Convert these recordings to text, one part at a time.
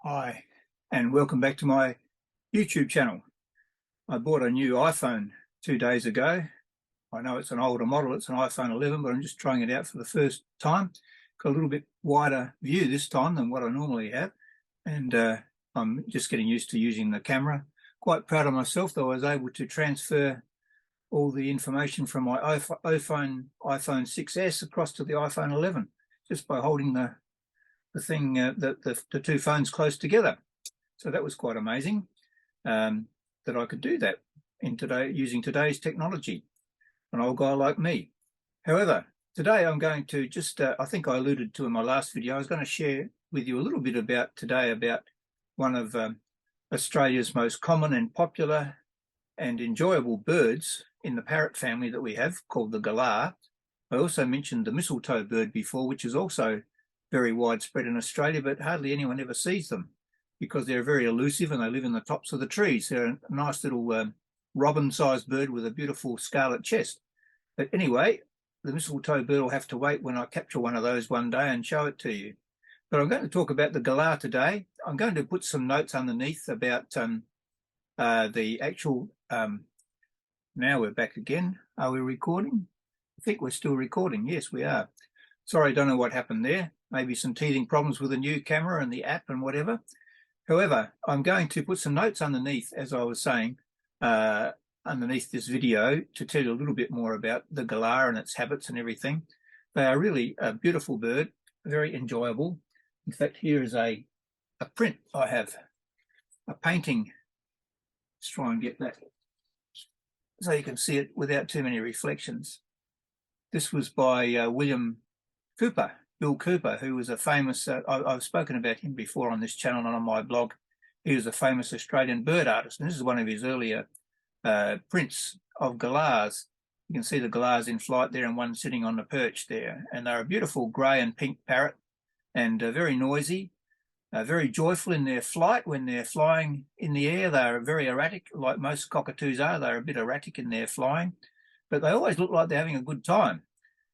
Hi, and welcome back to my YouTube channel. I bought a new iPhone 2 days ago. I know it's an older model, it's an iPhone 11, but I'm just trying it out for the first time. Got a little bit wider view this time than what I normally have, and I'm just getting used to using the camera. Quite proud of myself that I was able to transfer all the information from my iPhone 6S across to the iPhone 11 just by holding the two phones close together. So that was quite amazing that I could do that using today's technology, an old guy like me. However, today I'm going to just, I think I alluded to in my last video, I was going to share with you a little bit about one of Australia's most common and popular and enjoyable birds in the parrot family that we have, called the galah. I also mentioned the mistletoe bird before, which is also very widespread in Australia, but hardly anyone ever sees them because they're very elusive and they live in the tops of the trees. They're a nice little robin-sized bird with a beautiful scarlet chest. But anyway, the mistletoe bird will have to wait when I capture one of those one day and show it to you. But I'm going to talk about the galah today. I'm going to put some notes underneath about the actual... now we're back again. Are we recording? I think we're still recording. Yes, we are. Sorry, I don't know what happened there. Maybe some teething problems with the new camera and the app and whatever. However, I'm going to put some notes underneath, as I was saying, underneath this video to tell you a little bit more about the galah and its habits and everything. They are really a beautiful bird, very enjoyable. In fact, here is a print I have, a painting. Let's try and get that so you can see it without too many reflections. This was by Bill Cooper, who was a famous, I've spoken about him before on this channel and on my blog. He was a famous Australian bird artist, and this is one of his earlier prints of galahs. You can see the galahs in flight there and one sitting on the perch there. And they're a beautiful grey and pink parrot and very noisy, very joyful in their flight. When they're flying in the air, they're very erratic, like most cockatoos are. They're a bit erratic in their flying, but they always look like they're having a good time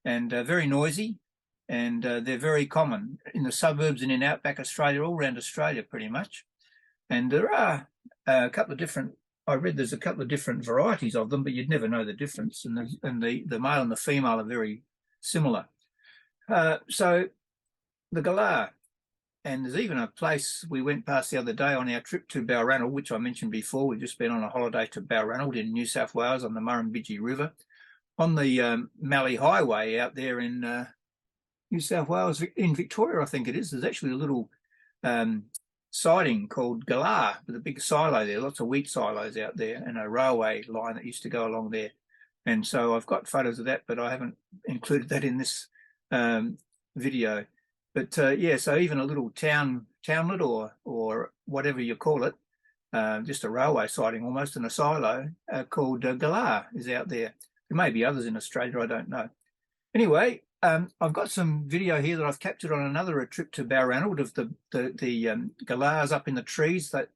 and very noisy. And they're very common in the suburbs and in outback Australia, all around Australia pretty much. And there are a couple of different, I read there's a couple of different varieties of them, but you'd never know the difference. And the male and the female are very similar. So the galah, and there's even a place we went past the other day on our trip to Balranald, which I mentioned before. We've just been on a holiday to Balranald in New South Wales on the Murrumbidgee River. On the Mallee Highway out there in New South Wales, in Victoria, I think it is. There's actually a little siding called Galah with a big silo there, lots of wheat silos out there, and a railway line that used to go along there. And so I've got photos of that, but I haven't included that in this video. But yeah, so even a little townlet or whatever you call it, just a railway siding almost in a silo called Galah is out there. There may be others in Australia, I don't know. Anyway, I've got some video here that I've captured on another trip to Balranald of the galahs up in the trees. That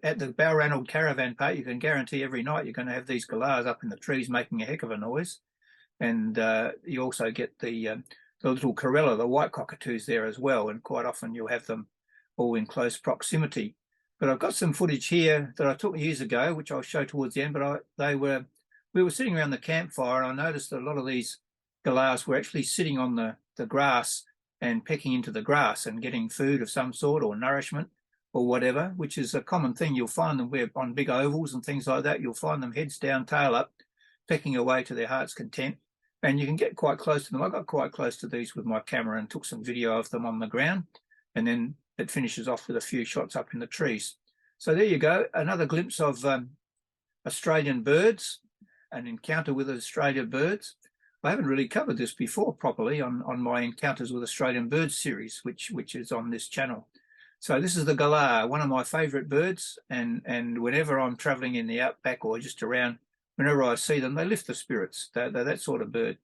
at the Balranald caravan park, you can guarantee every night you're going to have these galahs up in the trees making a heck of a noise. And you also get the little corella, the white cockatoos there as well, and quite often you'll have them all in close proximity. But I've got some footage here that I took years ago, which I'll show towards the end. But we were sitting around the campfire, and I noticed that a lot of these galahs were actually sitting on the grass and pecking into the grass and getting food of some sort or nourishment or whatever, which is a common thing. You'll find them on big ovals and things like that. You'll find them heads down, tail up, pecking away to their heart's content. And you can get quite close to them. I got quite close to these with my camera and took some video of them on the ground. And then it finishes off with a few shots up in the trees. So there you go, another glimpse of Australian birds, an encounter with Australian birds. I haven't really covered this before properly on my Encounters with Australian Birds series, which is on this channel. So this is the galah, one of my favourite birds, and whenever I'm travelling in the outback or just around, whenever I see them, they lift the spirits. They're that sort of bird.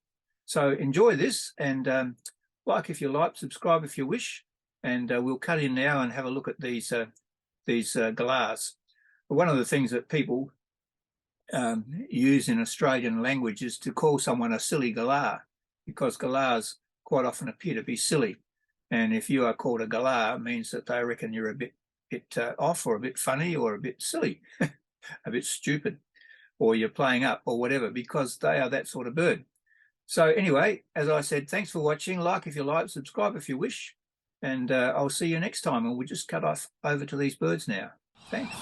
So enjoy this, and like if you like, subscribe if you wish, and we'll cut in now and have a look at these galahs. One of the things that people use in Australian language is to call someone a silly galah, because galahs quite often appear to be silly. And if you are called a galah, it means that they reckon you're a bit bit off, or a bit funny, or a bit silly, a bit stupid, or you're playing up or whatever, because they are that sort of bird. So anyway, as I said, thanks for watching. Like if you like, subscribe if you wish, and I'll see you next time. And we'll just cut off over to these birds now. Thanks.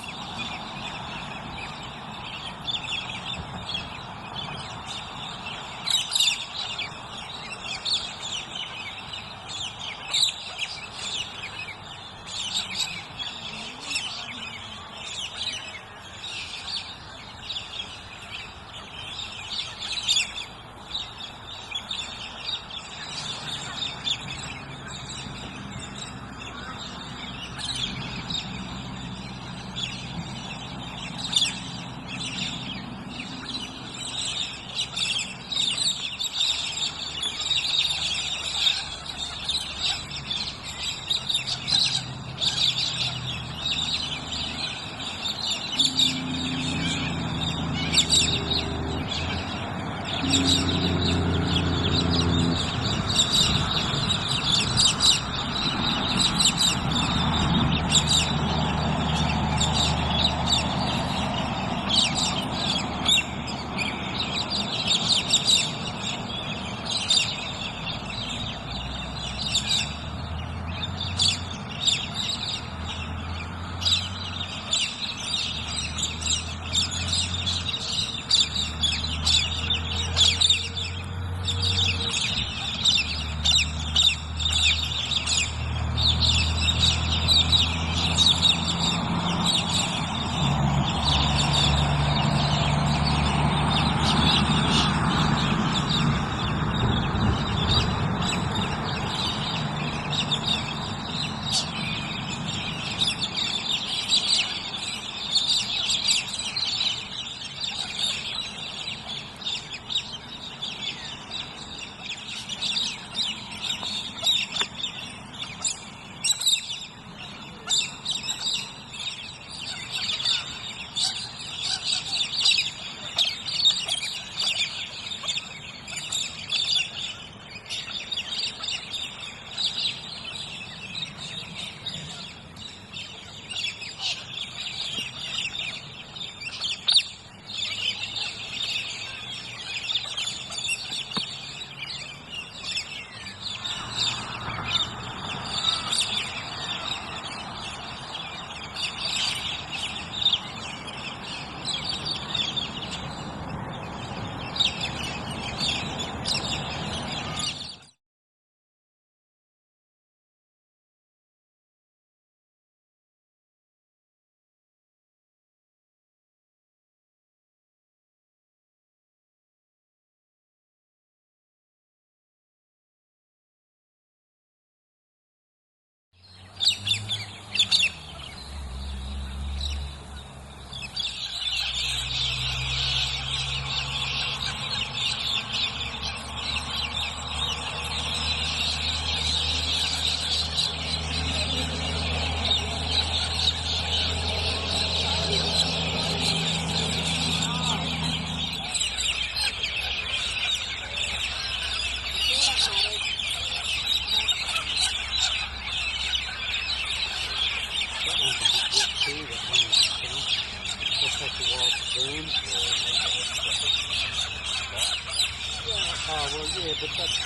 Oh, well, yeah, but there's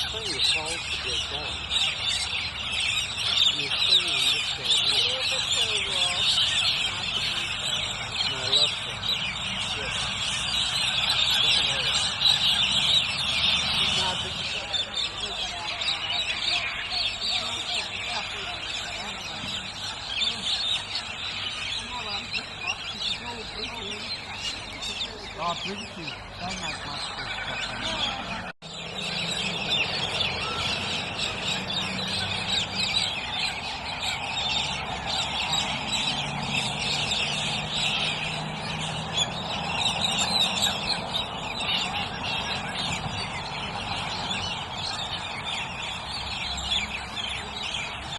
plenty of holes to get going. You're seeing this guy here. No, left side. Yes. Oh, British, they make much good stuff.